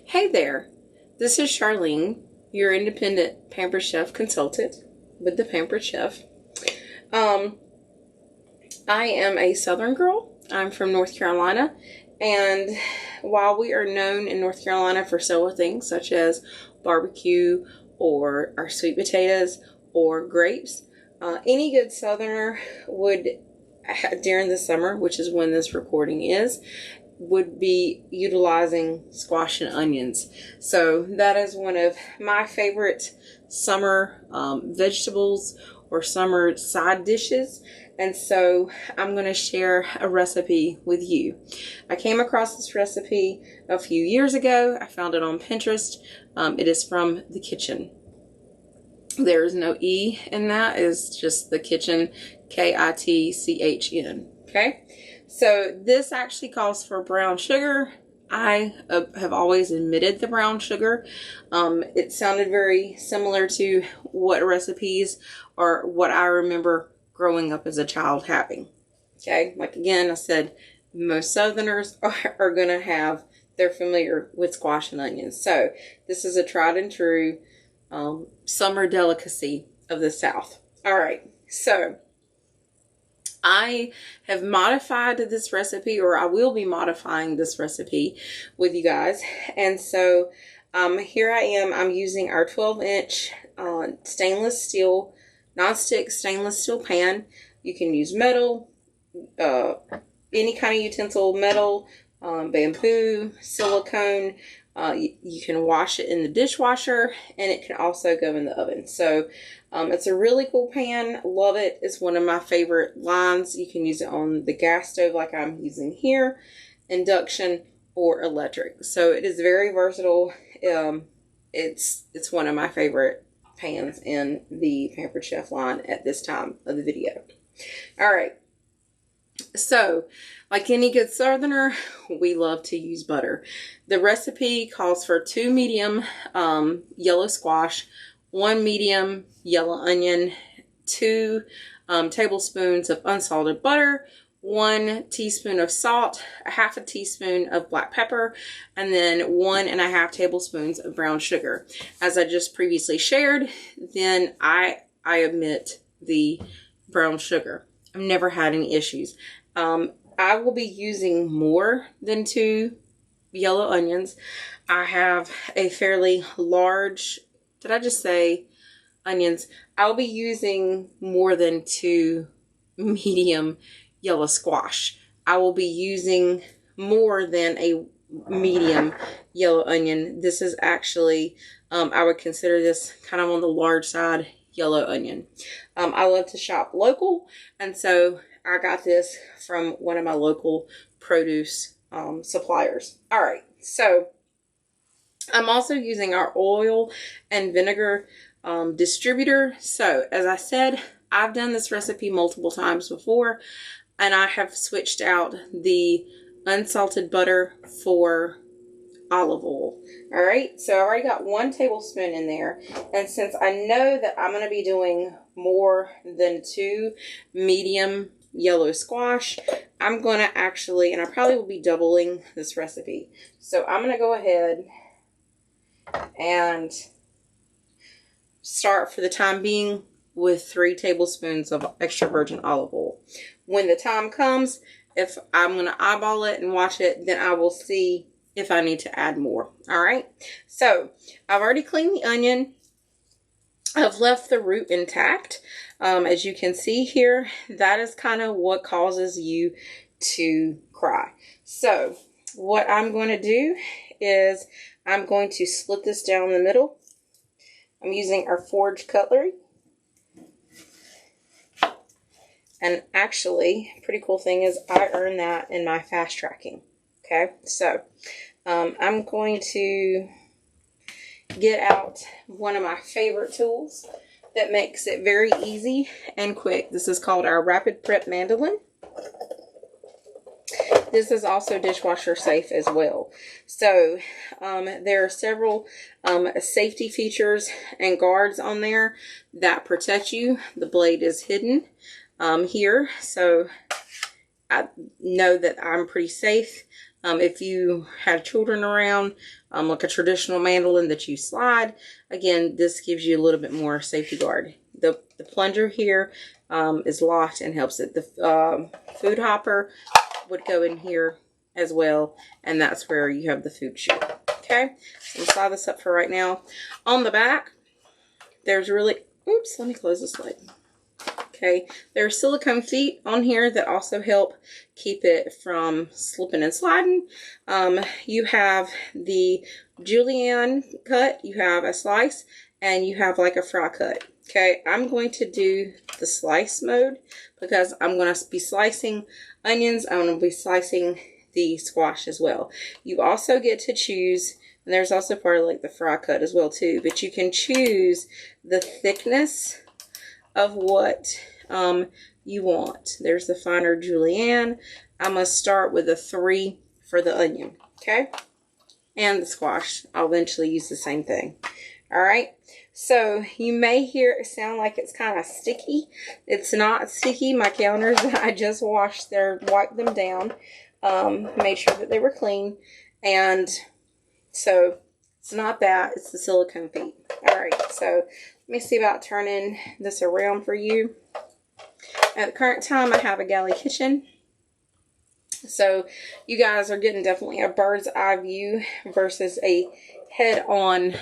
Hey there, this is Charlene, your independent Pampered Chef consultant with the Pampered Chef. I am a Southern girl. I'm from North Carolina, and while we are known in North Carolina for several things such as barbecue or our sweet potatoes or grapes, any good Southerner would, during the summer, which is when this recording is, would be utilizing squash and onions. So that is one of my favorite summer vegetables or summer side dishes. And so I'm going to share a recipe with you. I came across this recipe a few years ago. I found it on Pinterest. It is from The Kitchen. There is no E in that. It's just The Kitchen, Kitchen. Okay. So this actually calls for brown sugar. I have always omitted the brown sugar. It sounded very similar to what recipes or what I remember growing up as a child having. Okay, like again, I said, most Southerners are going to have, they're familiar with squash and onions. So this is a tried and true summer delicacy of the South. All right, so I have modified this recipe, or I will be modifying this recipe with you guys. And so here I am. I'm using our 12-inch stainless steel, non-stick stainless steel pan. You can use metal, any kind of utensil, metal, bamboo, silicone. You can wash it in the dishwasher, and it can also go in the oven. So it's a really cool pan. Love it. It's one of my favorite lines. You can use it on the gas stove like I'm using here, induction, or electric. So it is very versatile. It's one of my favorite pans in the Pampered Chef line at this time of the video. All right. So, like any good Southerner, we love to use butter. The recipe calls for 2 medium yellow squash, 1 medium yellow onion, 2 tablespoons of unsalted butter, 1 teaspoon of salt, a half a teaspoon of black pepper, and then 1.5 tablespoons of brown sugar. As I just previously shared, then I omit the brown sugar. I've never had any issues. I will be using more than 2 yellow onions. I have a fairly large, did I just say onions? I'll be using more than 2 medium yellow squash. I will be using more than a medium yellow onion. This is actually, I would consider this kind of on the large side yellow onion. I love to shop local, and so I got this from one of my local produce suppliers. All right, so I'm also using our oil and vinegar distributor. So as I said, I've done this recipe multiple times before, and I have switched out the unsalted butter for olive oil. All right, so I already got 1 tablespoon in there, and since I know that I'm going to be doing more than 2 medium yellow squash, I'm going to actually, and I probably will be doubling this recipe. So I'm going to go ahead and start for the time being with 3 tablespoons of extra virgin olive oil. When the time comes, if I'm going to eyeball it and watch it, then I will see if I need to add more. All right. So I've already cleaned the onion. I've left the root intact. As you can see here, that is kind of what causes you to cry. So what I'm going to do is I'm going to split this down the middle. I'm using our forged cutlery. And actually, pretty cool thing is I earned that in my fast tracking. Okay, so I'm going to get out one of my favorite tools that makes it very easy and quick. This is called our Rapid Prep Mandolin. This is also dishwasher safe as well. So there are several safety features and guards on there that protect you. The blade is hidden here, so I know that I'm pretty safe If you have children around, like a traditional mandolin that you slide, again, this gives you a little bit more safety guard. The plunger here is locked and helps it. The food hopper would go in here as well, and that's where you have the food chute. Okay, so we'll slide this up for right now. On the back, there's really, oops, let me close this lid. Okay, there are silicone feet on here that also help keep it from slipping and sliding. You have the julienne cut, you have a slice, and you have like a fry cut. Okay, I'm going to do the slice mode because I'm going to be slicing onions. I'm going to be slicing the squash as well. You also get to choose, and there's also part of like the fry cut as well too, but you can choose the thickness of what you want. There's the finer julienne. I'm going to start with a 3 for the onion, okay? And the squash. I'll eventually use the same thing. All right, so you may hear it sound like it's kind of sticky. It's not sticky. My counters that I just washed, wiped them down, made sure that they were clean, and so it's not that, it's the silicone feet. All right, so let me see about turning this around for you. At the current time, I have a galley kitchen. So you guys are getting definitely a bird's eye view versus a head-on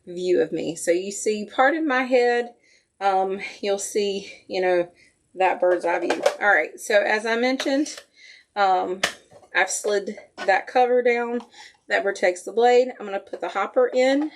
view of me. So you see part of my head. You'll see, you know, that bird's eye view. All right, so as I mentioned, I've slid that cover down that protects the blade. I'm going to put the hopper in,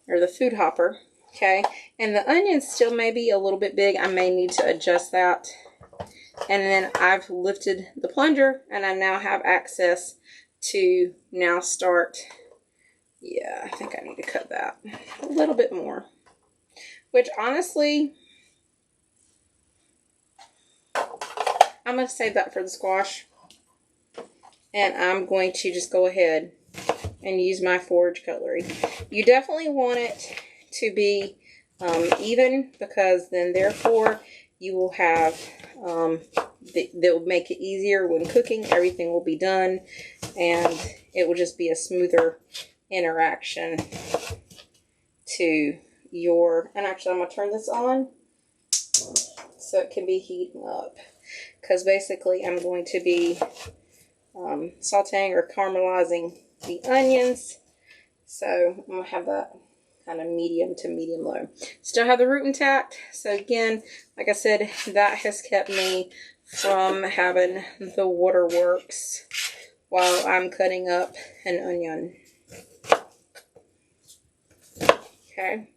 or the food hopper, okay? And the onions still may be a little bit big. I may need to adjust that. And then I've lifted the plunger, and I now have access to now start. Yeah, I think I need to cut that a little bit more. Which honestly, I'm going to save that for the squash. And I'm going to just go ahead and use my forage cutlery. You definitely want it to be even, because then therefore you will have, they'll make it easier when cooking. Everything will be done and it will just be a smoother interaction to your, and actually I'm going to turn this on so it can be heating up, because basically I'm going to be sauteing or caramelizing the onions. So I'm going to have that kind of medium to medium low. Still have the root intact. So again, like I said, that has kept me from having the waterworks while I'm cutting up an onion. Okay.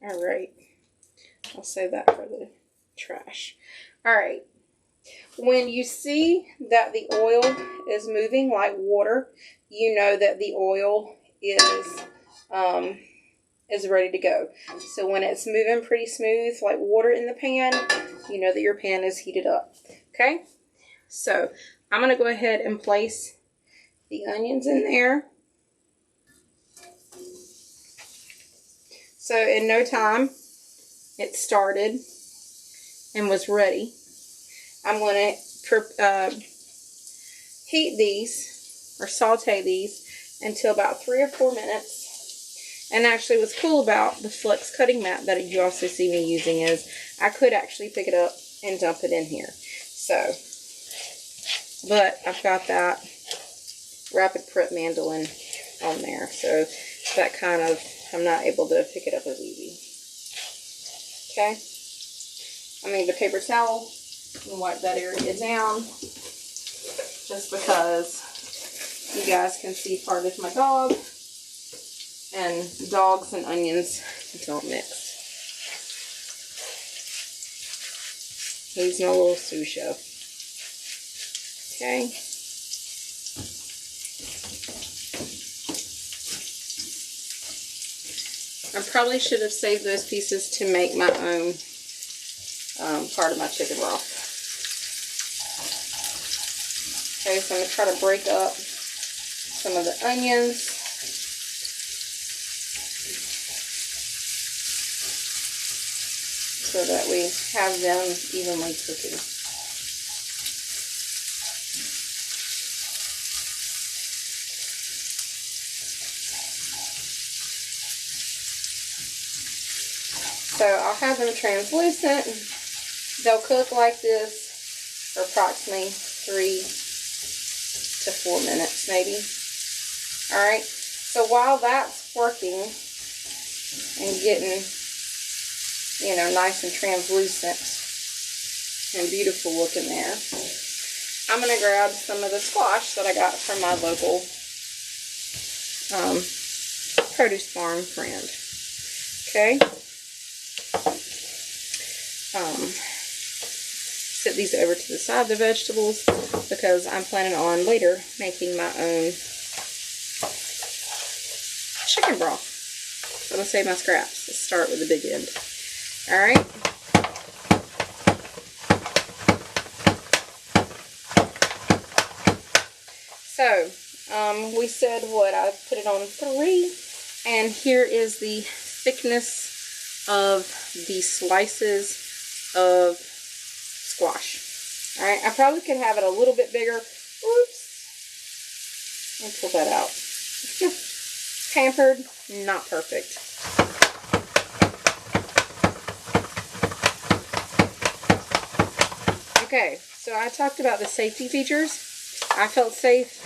All right. I'll save that for the trash. All right. When you see that the oil is moving like water, you know that the oil is ready to go. So when it's moving pretty smooth like water in the pan, you know that your pan is heated up. Okay? So I'm going to go ahead and place the onions in there. So in no time, it started and was ready. I'm going to heat these or saute these until about 3 or 4 minutes. And actually what's cool about the flex cutting mat that you also see me using is I could actually pick it up and dump it in here. So, but I've got that rapid prep mandolin on there. So that kind of, I'm not able to pick it up as easy. Okay. I need the paper towel and wipe that area down, just because you guys can see part of my dog, and dogs and onions don't mix. He's no little sous chef. Okay. I probably should have saved those pieces to make my own part of my chicken broth. Okay, so I'm going to try to break up some of the onions. So that we have them evenly cooking. So I'll have them translucent. They'll cook like this for approximately 3 to 4 minutes maybe. Alright, so while that's working and getting, you know, nice and translucent and beautiful looking there, I'm going to grab some of the squash that I got from my local produce farm friend. Okay. Set these over to the side of the vegetables because I'm planning on later making my own chicken broth. So I'm going to save my scraps. Let's start with the big end. Alright. So, we said what? I put it on 3. And here is the thickness of the slices of squash. Alright, I probably could have it a little bit bigger. Oops. Let me pull that out. Pampered, not perfect. Okay, so I talked about the safety features. I felt safe,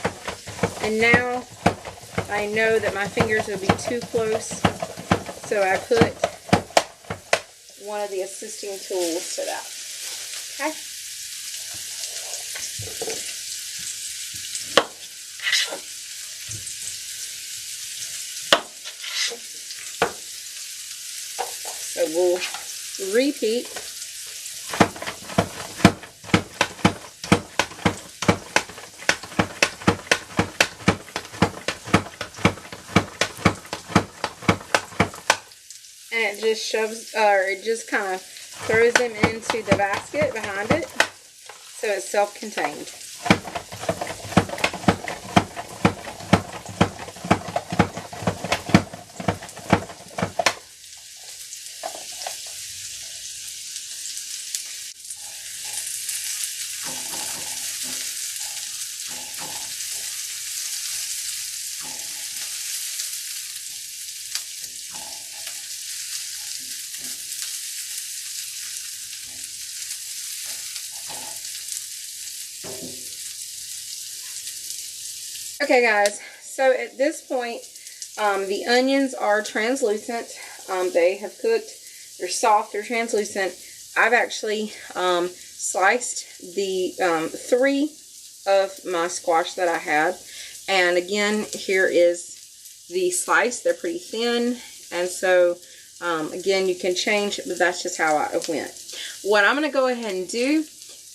and now I know that my fingers will be too close, so I put one of the assisting tools to that. Okay. So we'll repeat. And it just shoves, or it just kind of throws them into the basket behind it, so it's self-contained. Okay guys, so at this point, the onions are translucent. They have cooked, they're soft, they're translucent. I've actually sliced the 3 of my squash that I had. And again, here is the slice. They're pretty thin. And so, again, you can change, but that's just how I went. What I'm going to go ahead and do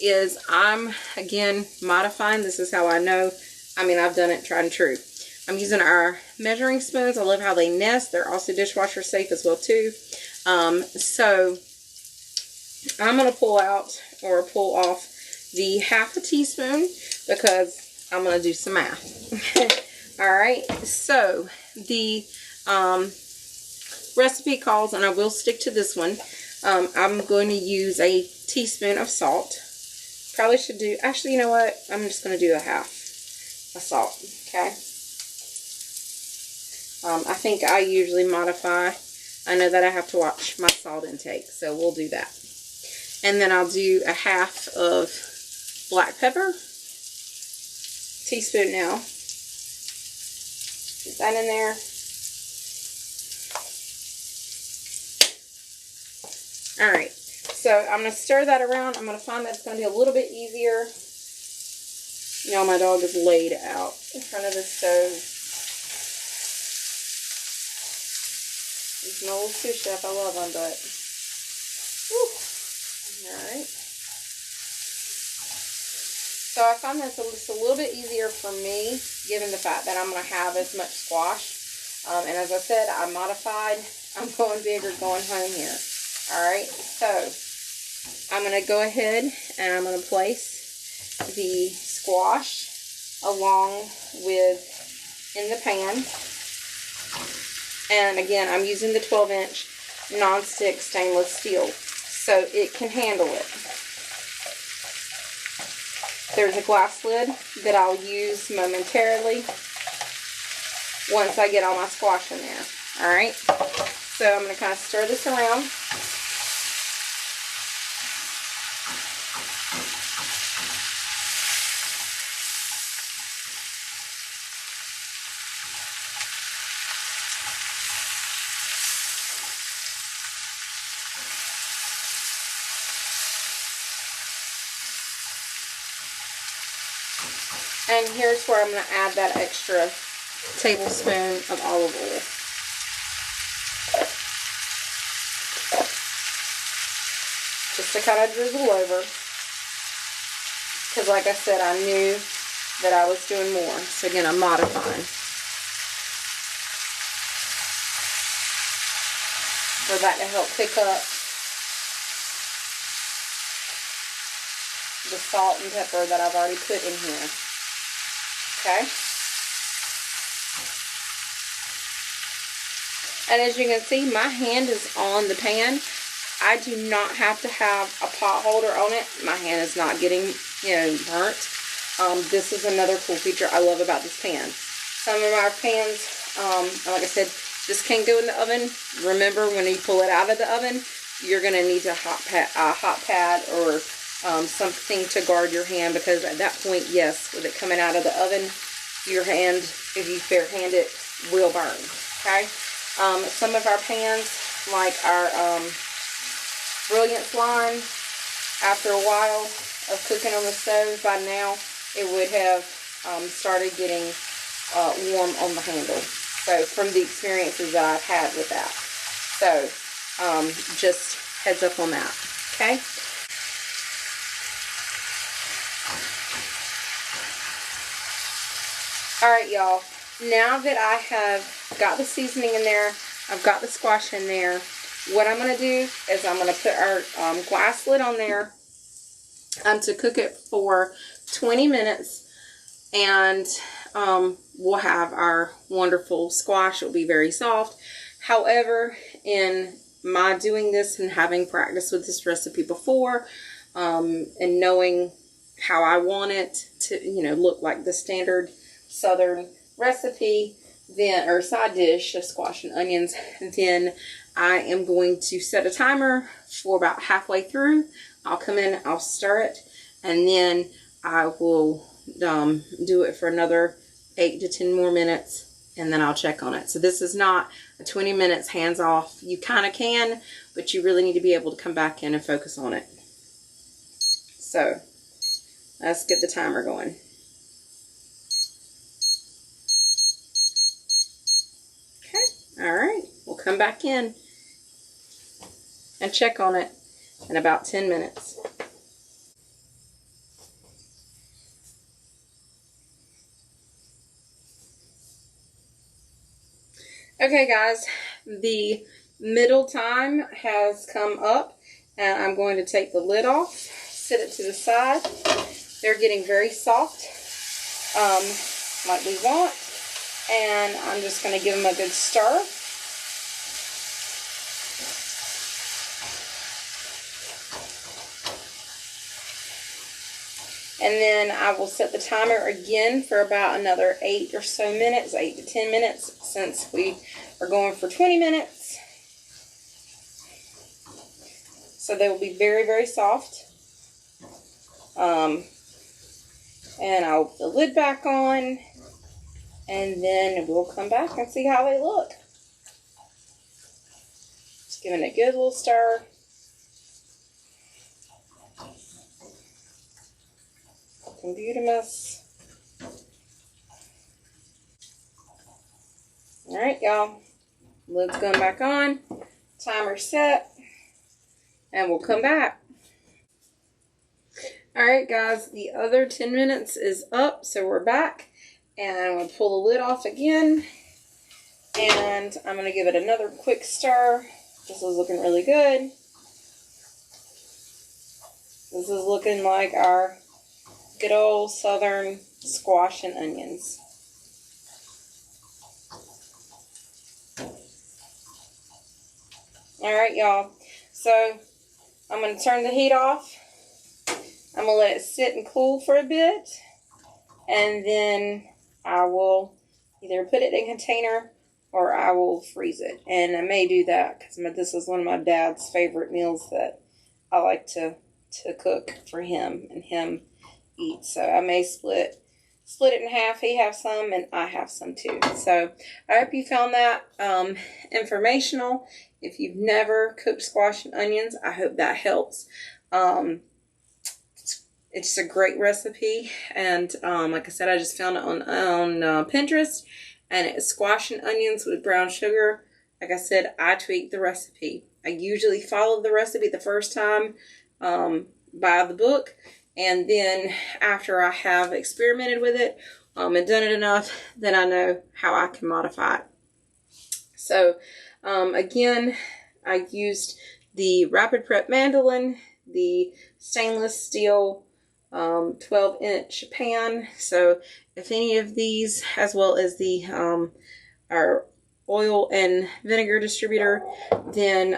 is I'm, again, modifying. This is how I know. I mean, I've done it tried and true. I'm using our measuring spoons. I love how they nest. They're also dishwasher safe as well, too. So, I'm going to pull out or pull off the 1/2 teaspoon because I'm going to do some math. Alright, so the recipe calls, and I will stick to this one, I'm going to use a teaspoon of salt. Probably should do, actually, you know what? I'm just going to do a 1/2 of salt, okay? I think I usually modify. I know that I have to watch my salt intake, so we'll do that. And then I'll do a 1/2 of black pepper. Teaspoon now. Get that in there. Alright, so I'm going to stir that around. I'm going to find that it's going to be a little bit easier. You know, my dog is laid out in front of the stove. He's an old sous chef. I love him, but... Alright. So I find that's just a little bit easier for me, given the fact that I'm going to have as much squash. And as I said, I modified. I'm going big or going home here. Alright, so I'm going to go ahead and I'm going to place the squash along with in the pan. And again, I'm using the 12-inch nonstick stainless steel, so it can handle it. There's a glass lid that I'll use momentarily once I get all my squash in there. Alright, so I'm going to kind of stir this around. And here's where I'm going to add that extra tablespoon of olive oil. Just to kind of drizzle over. Because like I said, I knew that I was doing more. So again, I'm modifying. For that to help pick up the salt and pepper that I've already put in here. Okay? And as you can see, my hand is on the pan. I do not have to have a pot holder on it. My hand is not getting, burnt. This is another cool feature I love about this pan. Some of our pans, like I said, this can go in the oven. Remember, when you pull it out of the oven, you're going to need a hot pad or something to guard your hand, because at that point, yes, with it coming out of the oven, your hand, if you bare-hand it, will burn. Okay? Some of our pans, like our Brilliance line, after a while of cooking on the stove, by now it would have started getting warm on the handle. So from the experiences that I've had with that. So just heads up on that. Okay? Alright, y'all. Now that I have got the seasoning in there, I've got the squash in there, what I'm going to do is I'm going to put our glass lid on there to cook it for 20 minutes, and we'll have our wonderful squash. It'll be very soft. However, in my doing this and having practiced with this recipe before, and knowing how I want it to, look like the standard Southern recipe, then, or side dish of squash and onions, then I am going to set a timer for about halfway through. I'll come in, I'll stir it, and then I will do it for another 8 to 10 more minutes, and then I'll check on it. So this is not a 20 minutes hands off. You kind of can, but you really need to be able to come back in and focus on it. So let's get the timer going. Alright, we'll come back in and check on it in about 10 minutes. Okay guys, the middle time has come up, and I'm going to take the lid off, set it to the side. They're getting very soft, like we want. And I'm just going to give them a good stir. And then I will set the timer again for about another 8 or so minutes, 8 to 10 minutes, since we are going for 20 minutes. So they will be very, very soft. And I'll put the lid back on. And then we'll come back and see how they look. Just giving it a good little stir. Looking beautimous. Alright, y'all. Lid's going back on. Timer set. And we'll come back. Alright, guys. The other 10 minutes is up, so we're back. And I'm going to pull the lid off again, and I'm going to give it another quick stir. This is looking really good. This is looking like our good old southern squash and onions. Alright, y'all. So, I'm going to turn the heat off. I'm going to let it sit and cool for a bit. And then I will either put it in a container or I will freeze it. And I may do that because this is one of my dad's favorite meals that I like to cook for him and him eat. So I may split it in half. He has some and I have some too. So I hope you found that informational. If you've never cooked squash and onions, I hope that helps. It's a great recipe, and like I said, I just found it on Pinterest, and it's squash and onions with brown sugar. Like I said, I tweaked the recipe. I usually follow the recipe the first time by the book, and then after I have experimented with it and done it enough, then I know how I can modify it. So again, I used the Rapid Prep mandolin, the stainless steel 12-inch pan. So if any of these, as well as the our oil and vinegar distributor, then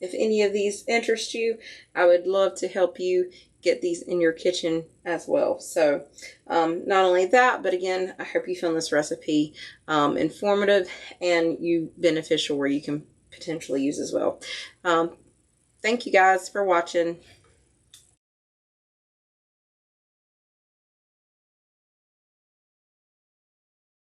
if any of these interest you, I would love to help you get these in your kitchen as well. So not only that, but again, I hope you found this recipe informative and beneficial where you can potentially use as well. Thank you guys for watching.